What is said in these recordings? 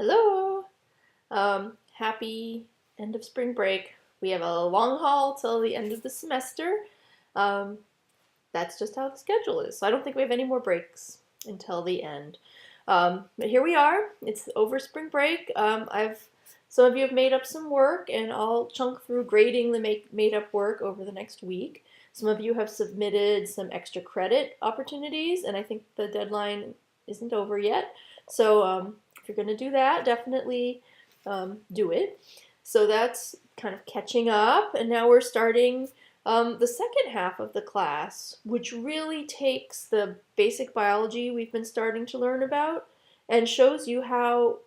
Hello! Happy end of spring break. We have a long haul till the end of the semester. Um, that's just how the schedule is. So I don't think we have any more breaks until the end. But here we are. It's over spring break. Some of you have made up some work, and I'll chunk through grading the made up work over the next week. Some of you have submitted some extra credit opportunities, and I think the deadline isn't over yet. So if you're going to do that, definitely do it. So that's kind of catching up, and now we're starting the second half of the class, which really takes the basic biology we've been starting to learn about and shows you how,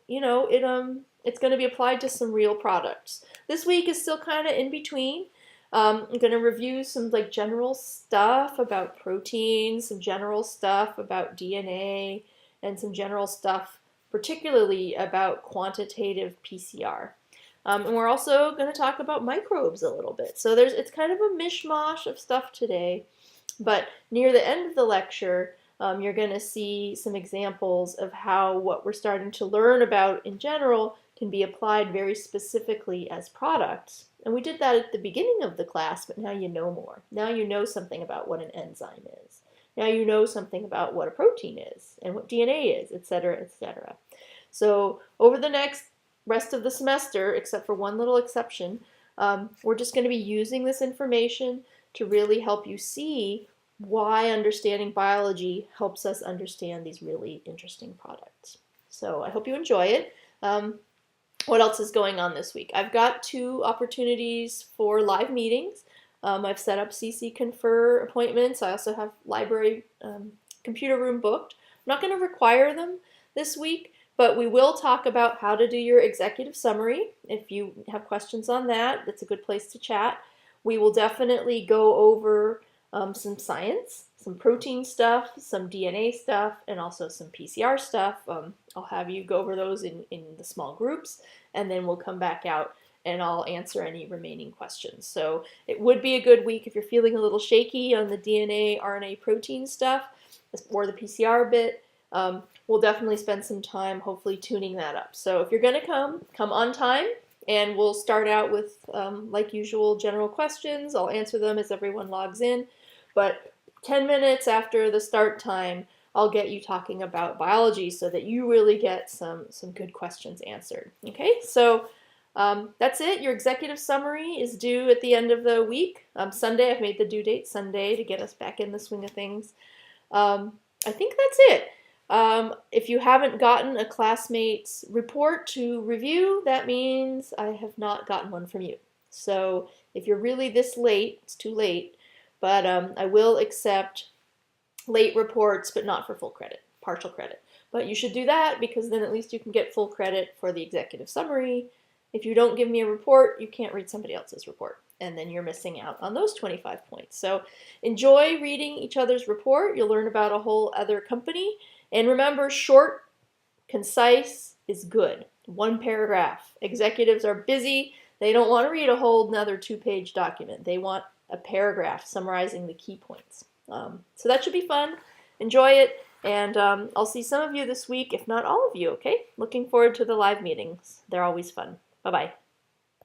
it's going to be applied to some real products. This week is still kind of in between. I'm going to review some general stuff about proteins, some general stuff about DNA, and some general stuff particularly about quantitative PCR. And we're also going to talk about microbes a little bit. So it's kind of a mishmash of stuff today, but near the end of the lecture, you're going to see some examples of how what we're starting to learn about in general can be applied very specifically as products. And we did that at the beginning of the class, but now you know more. Now you know something about what an enzyme is. Now you know something about what a protein is and what DNA is, etc., etc. So over the next rest of the semester, except for one little exception, we're just going to be using this information to really help you see why understanding biology helps us understand these really interesting products. So I hope you enjoy it. What else is going on this week? I've got 2 opportunities for live meetings. I've set up CC Confer appointments. I also have library computer room booked. I'm not going to require them this week, but we will talk about how to do your executive summary. If you have questions on that, that's a good place to chat. We will definitely go over some science, some protein stuff, some DNA stuff, and also some PCR stuff. I'll have you go over those in the small groups, and then we'll come back out and I'll answer any remaining questions. So it would be a good week if you're feeling a little shaky on the DNA, RNA, protein stuff, or the PCR bit. We'll definitely spend some time hopefully tuning that up. So if you're going to come on time, and we'll start out with, like usual, general questions. I'll answer them as everyone logs in. But 10 minutes after the start time, I'll get you talking about biology so that you really get some good questions answered. Okay, so that's it. Your executive summary is due at the end of the week. Sunday, I've made the due date Sunday to get us back in the swing of things. I think that's it. If you haven't gotten a classmate's report to review, that means I have not gotten one from you. So if you're really this late, it's too late, but I will accept late reports, but not for full credit, partial credit. But you should do that because then at least you can get full credit for the executive summary. If you don't give me a report, you can't read somebody else's report, and then you're missing out on those 25 points. So enjoy reading each other's report. You'll learn about a whole other company. And remember, short, concise is good. 1 paragraph. Executives are busy. They don't want to read a whole another 2-page document. They want a paragraph summarizing the key points. So that should be fun. Enjoy it. And I'll see some of you this week, if not all of you, okay? Looking forward to the live meetings. They're always fun. Bye-bye.